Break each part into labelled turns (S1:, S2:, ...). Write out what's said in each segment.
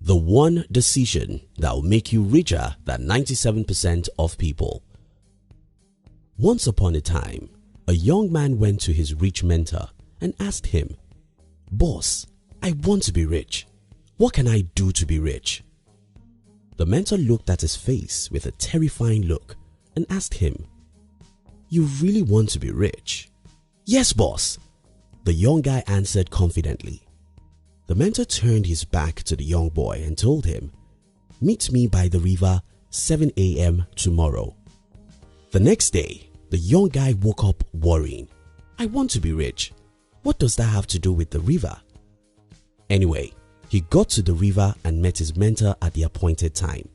S1: The one decision that will make you richer than 97% of people. Once upon a time, a young man went to his rich mentor and asked him, "Boss, I want to be rich. What can I do to be rich?" The mentor looked at his face with a terrifying look and asked him, "You really want to be rich?" "Yes, boss," the young guy answered confidently. The mentor turned his back to the young boy and told him, "Meet me by the river 7 a.m. tomorrow." The next day, the young guy woke up worrying. "I want to be rich. What does that have to do with the river?" Anyway, he got to the river and met his mentor at the appointed time.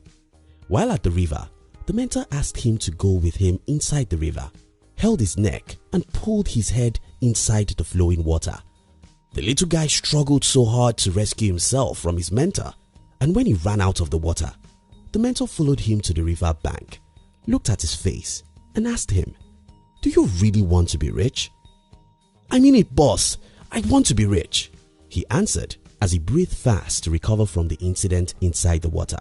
S1: While at the river, the mentor asked him to go with him inside the river, held his neck and pulled his head inside the flowing water. The little guy struggled so hard to rescue himself from his mentor, and when he ran out of the water, the mentor followed him to the river bank, looked at his face and asked him, "Do you really want to be rich?" "I mean it, boss. I want to be rich," he answered as he breathed fast to recover from the incident inside the water.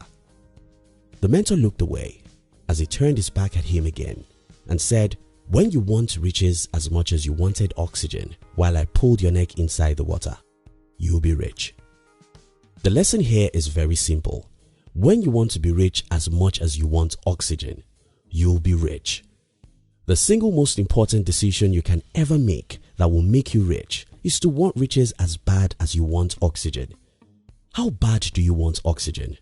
S1: The mentor looked away as he turned his back at him again and said, "When you want riches as much as you wanted oxygen while I pulled your neck inside the water, you'll be rich." The lesson here is very simple. When you want to be rich as much as you want oxygen, you'll be rich. The single most important decision you can ever make that will make you rich is to want riches as bad as you want oxygen. How bad do you want oxygen?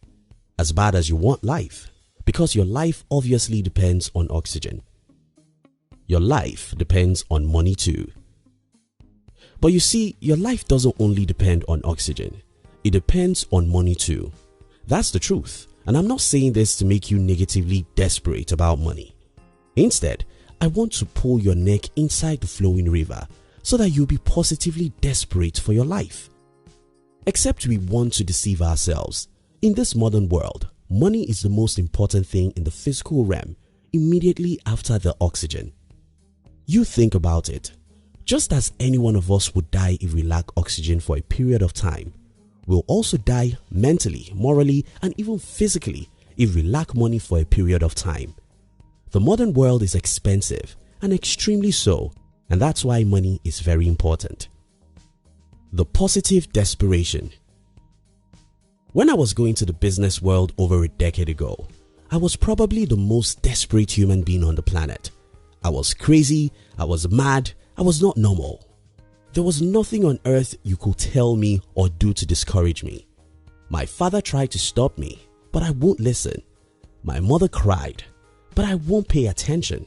S1: As bad as you want life, because your life obviously depends on oxygen. Your life depends on money too. But you see, your life doesn't only depend on oxygen. It depends on money too. That's the truth, and I'm not saying this to make you negatively desperate about money. Instead, I want to pull your neck inside the flowing river so that you'll be positively desperate for your life. Except we want to deceive ourselves. In this modern world, money is the most important thing in the physical realm immediately after the oxygen. You think about it. Just as any one of us would die if we lack oxygen for a period of time, we'll also die mentally, morally, and even physically if we lack money for a period of time. The modern world is expensive, and extremely so, and that's why money is very important. The positive desperation. When I was going to the business world over a decade ago, I was probably the most desperate human being on the planet. I was crazy, I was mad, I was not normal. There was nothing on earth you could tell me or do to discourage me. My father tried to stop me, but I won't listen. My mother cried, but I won't pay attention.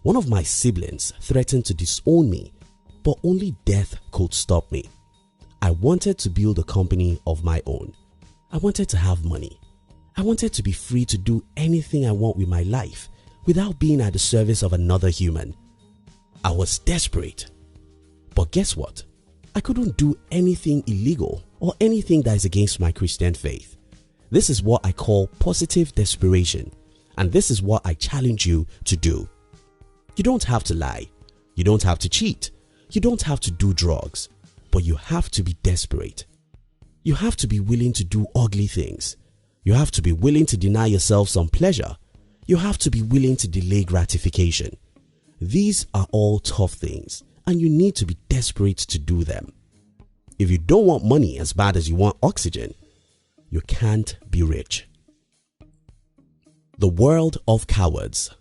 S1: One of my siblings threatened to disown me, but only death could stop me. I wanted to build a company of my own. I wanted to have money. I wanted to be free to do anything I want with my life without being at the service of another human. I was desperate. But guess what? I couldn't do anything illegal or anything that is against my Christian faith. This is what I call positive desperation, and this is what I challenge you to do. You don't have to lie. You don't have to cheat. You don't have to do drugs, but you have to be desperate. You have to be willing to do ugly things. You have to be willing to deny yourself some pleasure. You have to be willing to delay gratification. These are all tough things, and you need to be desperate to do them. If you don't want money as bad as you want oxygen, you can't be rich. The world of cowards.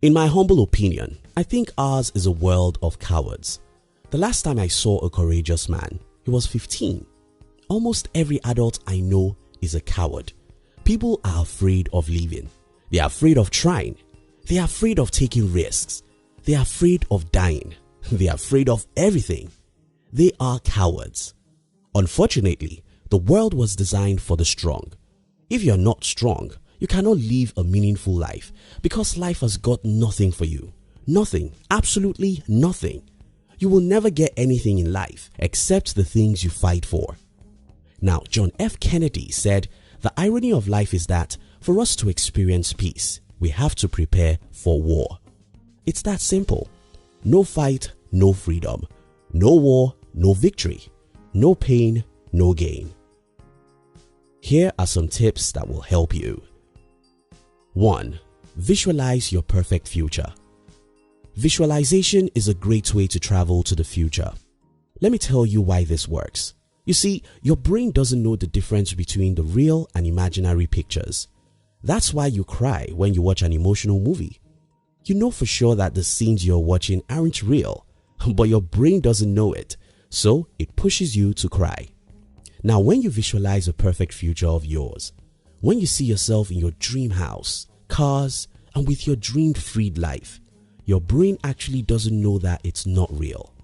S1: In my humble opinion, I think ours is a world of cowards. The last time I saw a courageous man, he was 15. Almost every adult I know is a coward. People are afraid of living. They are afraid of trying. They are afraid of taking risks. They are afraid of dying. They are afraid of everything. They are cowards. Unfortunately, the world was designed for the strong. If you are not strong, you cannot live a meaningful life because life has got nothing for you. Nothing, absolutely nothing. You will never get anything in life except the things you fight for. Now, John F. Kennedy said, "The irony of life is that for us to experience peace, we have to prepare for war." It's that simple. No fight, no freedom. No war, no victory. No pain, no gain. Here are some tips that will help you. 1. Visualize your perfect future. Visualization is a great way to travel to the future. Let me tell you why this works. You see, your brain doesn't know the difference between the real and imaginary pictures. That's why you cry when you watch an emotional movie. You know for sure that the scenes you're watching aren't real, but your brain doesn't know it, so it pushes you to cry. Now, when you visualize a perfect future of yours, when you see yourself in your dream house, cars, and with your dreamed freed life, your brain actually doesn't know that it's not real.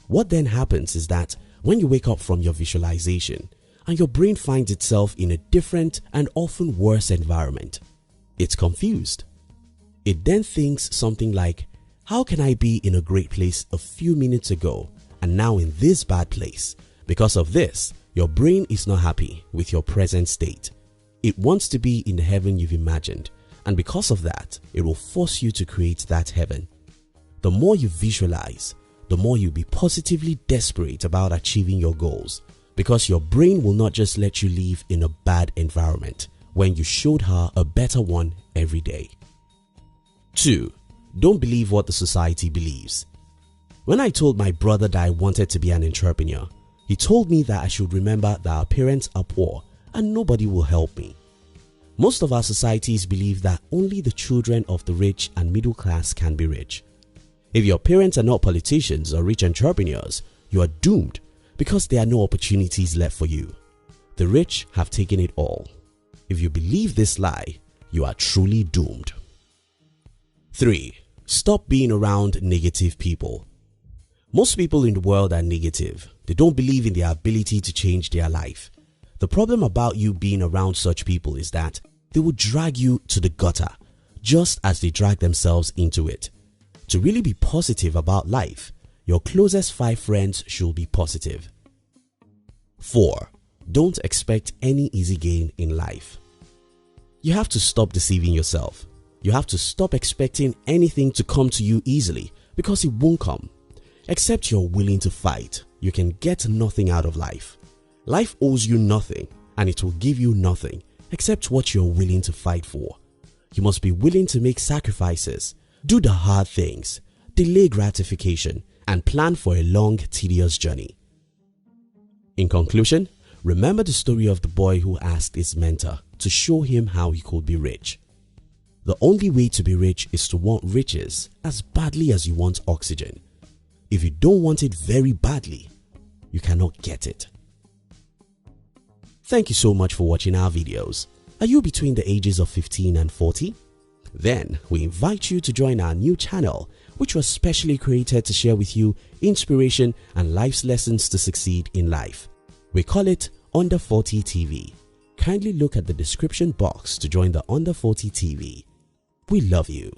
S1: What then happens is that when you wake up from your visualization and your brain finds itself in a different and often worse environment, it's confused. It then thinks something like, how can I be in a great place a few minutes ago and now in this bad place? Because of this, your brain is not happy with your present state. It wants to be in the heaven you've imagined, and because of that, it will force you to create that heaven. The more you visualize, the more you'll be positively desperate about achieving your goals, because your brain will not just let you live in a bad environment when you showed her a better one every day. 2. Don't believe what the society believes. When I told my brother that I wanted to be an entrepreneur, he told me that I should remember that our parents are poor and nobody will help me. Most of our societies believe that only the children of the rich and middle class can be rich. If your parents are not politicians or rich entrepreneurs, you are doomed because there are no opportunities left for you. The rich have taken it all. If you believe this lie, you are truly doomed. 3. Stop being around negative people. Most people in the world are negative. They don't believe in their ability to change their life. The problem about you being around such people is that they will drag you to the gutter, just as they drag themselves into it. To really be positive about life, your closest 5 friends should be positive. 4. Don't expect any easy gain in life. You have to stop deceiving yourself. You have to stop expecting anything to come to you easily, because it won't come. Except you're willing to fight, you can get nothing out of life. Life owes you nothing, and it will give you nothing except what you're willing to fight for. You must be willing to make sacrifices, do the hard things, delay gratification, and plan for a long, tedious journey. In conclusion, remember the story of the boy who asked his mentor to show him how he could be rich. The only way to be rich is to want riches as badly as you want oxygen. If you don't want it very badly, you cannot get it. Thank you so much for watching our videos. Are you between the ages of 15 and 40? Then we invite you to join our new channel, which was specially created to share with you inspiration and life's lessons to succeed in life. We call it Under 40 TV. Kindly look at the description box to join the Under 40 TV. We love you.